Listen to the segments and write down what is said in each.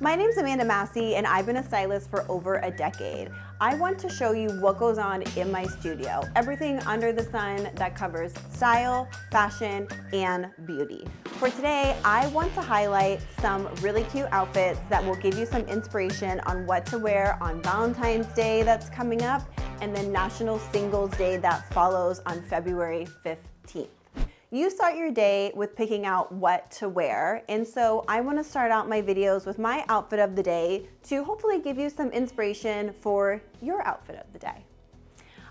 My name's Amanda Massi, and I've been a stylist for over a decade. I want to show you what goes on in my studio, everything under the sun that covers style, fashion, and beauty. For today, I want to highlight some really cute outfits that will give you some inspiration on what to wear on Valentine's Day that's coming up, and then National Singles Day that follows on February 15th. You start your day with picking out what to wear, and so I want to start out my videos with my outfit of the day to hopefully give you some inspiration for your outfit of the day.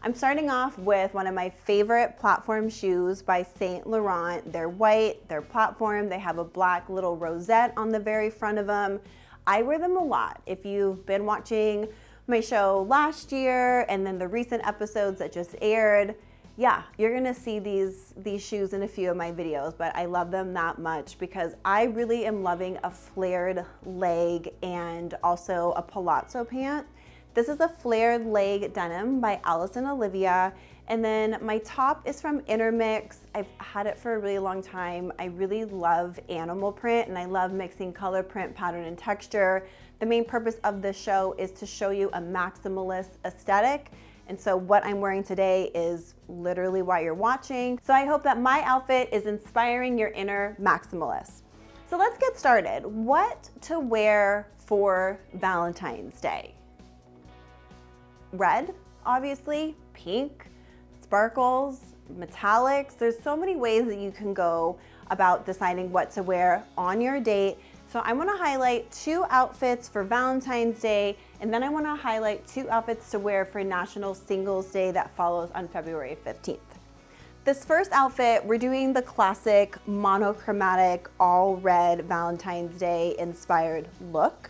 I'm starting off with one of my favorite platform shoes by Saint Laurent. They're white, they're platform, they have a black little rosette on the very front of them. I wear them a lot. If you've been watching my show last year and then the recent episodes that just aired, yeah, you're gonna see these shoes in a few of my videos, but I love them that much because I really am loving a flared leg and also a palazzo pant. This is a flared leg denim by Alice and Olivia. And then my top is from Intermix. I've had it for a really long time. I really love animal print and I love mixing color, print, pattern, and texture. The main purpose of this show is to show you a maximalist aesthetic. And so what I'm wearing today is literally why you're watching. So I hope that my outfit is inspiring your inner maximalist. So let's get started. What to wear for Valentine's Day? Red, obviously, pink, sparkles, metallics. There's so many ways that you can go about deciding what to wear on your date. So I want to highlight 2 outfits for Valentine's Day, and then I want to highlight 2 outfits to wear for National Singles Day that follows on February 15th. This first outfit, we're doing the classic monochromatic all red Valentine's Day inspired look.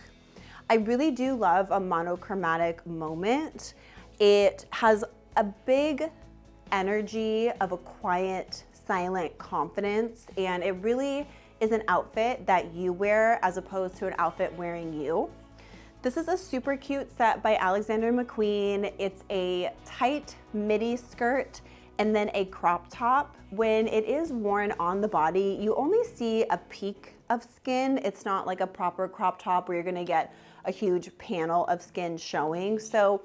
I really do love a monochromatic moment. It has a big energy of a quiet, silent confidence, and it really is an outfit that you wear as opposed to an outfit wearing you. This is a super cute set by Alexander McQueen. It's a tight midi skirt and then a crop top. When it is worn on the body, you only see a peak of skin. It's not like a proper crop top where you're gonna get a huge panel of skin showing. So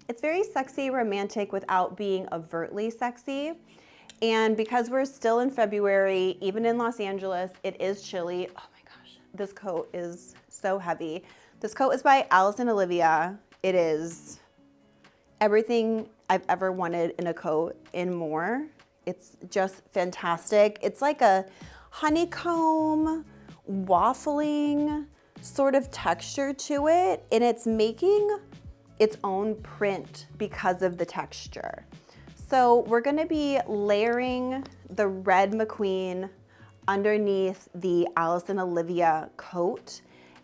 it's very sexy, romantic without being overtly sexy. And because we're still in February, even in Los Angeles, it is chilly. Oh my gosh, this coat is so heavy. This coat is by Alice and Olivia. It is everything I've ever wanted in a coat and more. It's just fantastic. It's like a honeycomb, waffling sort of texture to it, and it's making its own print because of the texture. So we're gonna be layering the red McQueen underneath the Alice and Olivia coat.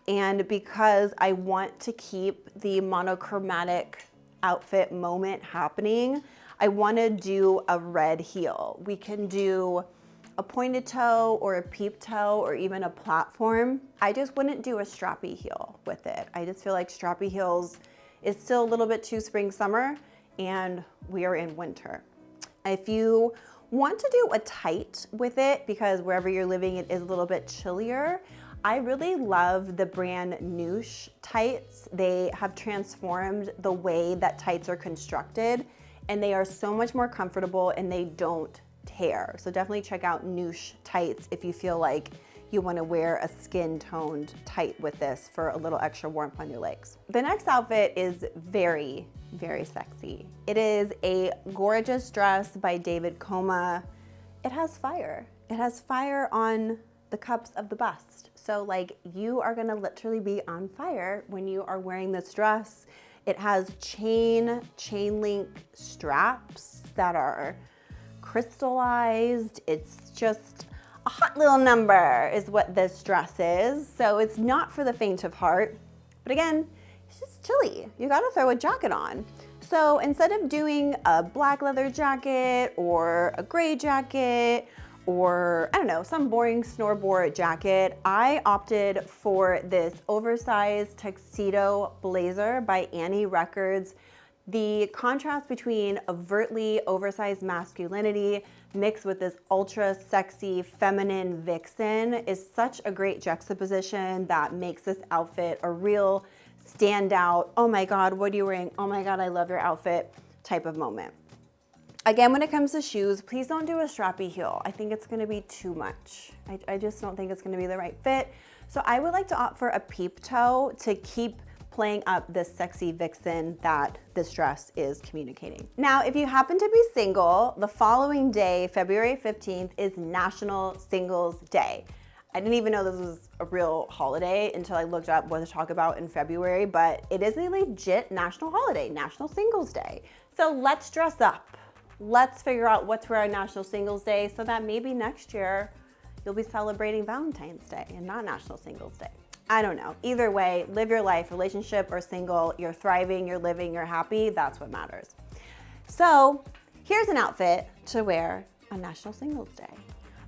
And because I want to keep the monochromatic outfit moment happening, I wanna do a red heel. We can do a pointed toe or a peep toe or even a platform. I just wouldn't do a strappy heel with it. I just feel like strappy heels is still a little bit too spring summer, and we are in winter. If you want to do a tight with it, because wherever you're living it is a little bit chillier, I really love the brand Noosh tights. They have transformed the way that tights are constructed, and they are so much more comfortable and they don't tear. So definitely check out Noosh tights if you feel like you want to wear a skin-toned tight with this for a little extra warmth on your legs. The next outfit is very, very sexy. It is a gorgeous dress by David Coma. It has fire. It has fire on the cups of the bust. So like you are gonna literally be on fire when you are wearing this dress. It has chain link straps that are crystallized. It's just a hot little number is what this dress is. So it's not for the faint of heart, but again, it's just chilly. You gotta throw a jacket on. So instead of doing a black leather jacket or a gray jacket or I don't know, some boring snowboard jacket, I opted for this oversized tuxedo blazer by Annie Records. The contrast between overtly oversized masculinity mixed with this ultra sexy feminine vixen is such a great juxtaposition that makes this outfit a real standout, oh my God, what are you wearing? Oh my God, I love your outfit type of moment. Again, when it comes to shoes, please don't do a strappy heel. I think it's gonna be too much. I just don't think it's gonna be the right fit. So I would like to opt for a peep toe to keep playing up this sexy vixen that this dress is communicating. Now, if you happen to be single, the following day, February 15th, is National Singles Day. I didn't even know this was a real holiday until I looked up what to talk about in February, but it is a legit national holiday, National Singles Day. So let's dress up. Let's figure out what to wear on National Singles Day so that maybe next year you'll be celebrating Valentine's Day and not National Singles Day. I don't know. Either way, live your life, relationship or single, you're thriving, you're living, you're happy, that's what matters. So here's an outfit to wear on National Singles Day.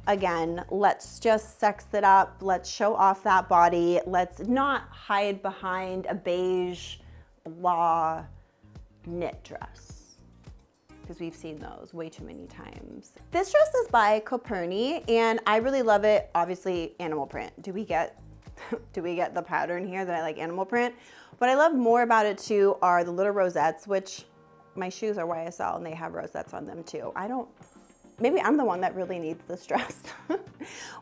Again, let's just sex it up. Let's show off that body. Let's not hide behind a beige blah knit dress, because we've seen those way too many times. This dress is by Coperni and I really love it. Obviously, animal print. Do we get the pattern here that I like animal print? What I love more about it too are the little rosettes, which my shoes are YSL and they have rosettes on them too. Maybe I'm the one that really needs this dress.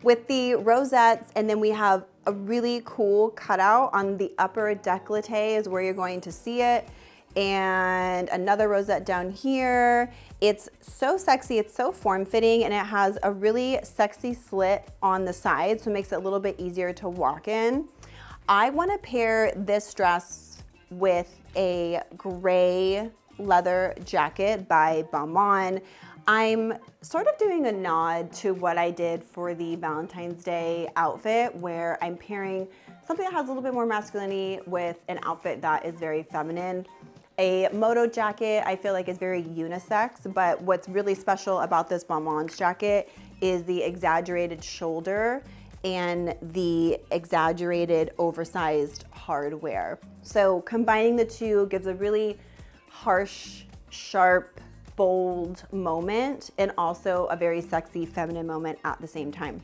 With the rosettes, and then we have a really cool cutout on the upper décolleté is where you're going to see it. And another rosette down here. It's so sexy, it's so form-fitting, and it has a really sexy slit on the side, so it makes it a little bit easier to walk in. I wanna pair this dress with a gray leather jacket by Balmain. I'm sort of doing a nod to what I did for the Valentine's Day outfit, where I'm pairing something that has a little bit more masculinity with an outfit that is very feminine. A moto jacket I feel like is very unisex, but what's really special about this Balmain's jacket is the exaggerated shoulder and the exaggerated oversized hardware. So combining the two gives a really harsh, sharp, bold moment and also a very sexy feminine moment at the same time.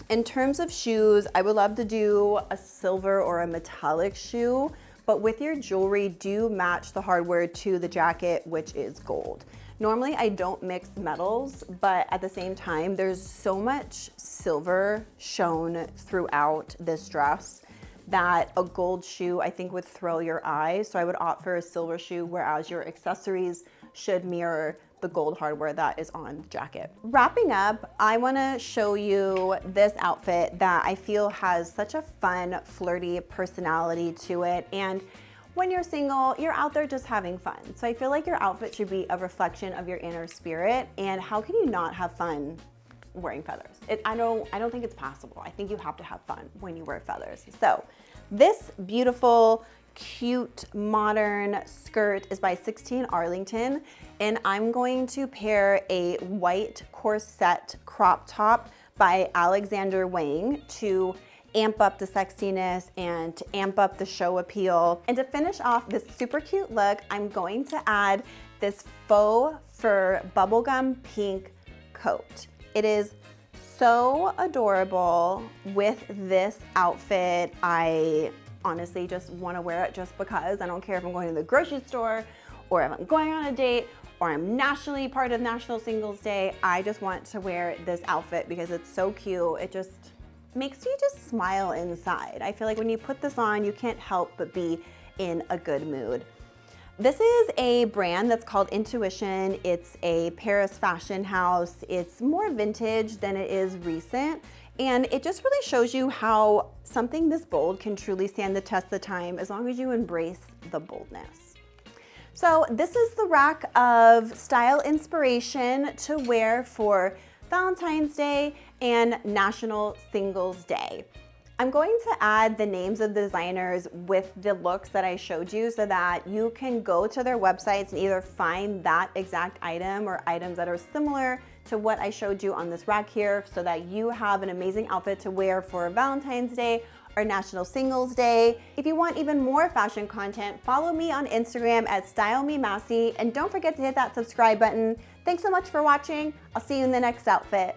In terms of shoes, I would love to do a silver or a metallic shoe, but with your jewelry, do match the hardware to the jacket, which is gold. Normally I don't mix metals, but at the same time, there's so much silver shown throughout this dress that a gold shoe I think would throw your eye. So I would opt for a silver shoe, whereas your accessories should mirror the gold hardware that is on the jacket. Wrapping up, I wanna show you this outfit that I feel has such a fun, flirty personality to it. And when you're single, you're out there just having fun. So I feel like your outfit should be a reflection of your inner spirit. And how can you not have fun wearing feathers? I don't think it's possible. I think you have to have fun when you wear feathers. So this beautiful, cute, modern skirt is by 16 Arlington, and I'm going to pair a white corset crop top by Alexander Wang to amp up the sexiness and to amp up the show appeal. And to finish off this super cute look, I'm going to add this faux fur bubblegum pink coat. It is so adorable. With this outfit, I honestly just want to wear it just because. I don't care if I'm going to the grocery store or if I'm going on a date or I'm nationally part of National Singles Day. I just want to wear this outfit because it's so cute. It just makes you just smile inside. I feel like when you put this on, you can't help but be in a good mood. This is a brand that's called Intuition. It's a Paris fashion house. It's more vintage than it is recent. And it just really shows you how something this bold can truly stand the test of time as long as you embrace the boldness. So this is the rack of style inspiration to wear for Valentine's Day and National Singles Day. I'm going to add the names of the designers with the looks that I showed you so that you can go to their websites and either find that exact item or items that are similar to what I showed you on this rack here so that you have an amazing outfit to wear for Valentine's Day our National Singles Day. If you want even more fashion content, follow me on Instagram at @StyleMeMassi, and don't forget to hit that subscribe button. Thanks so much for watching. I'll see you in the next outfit.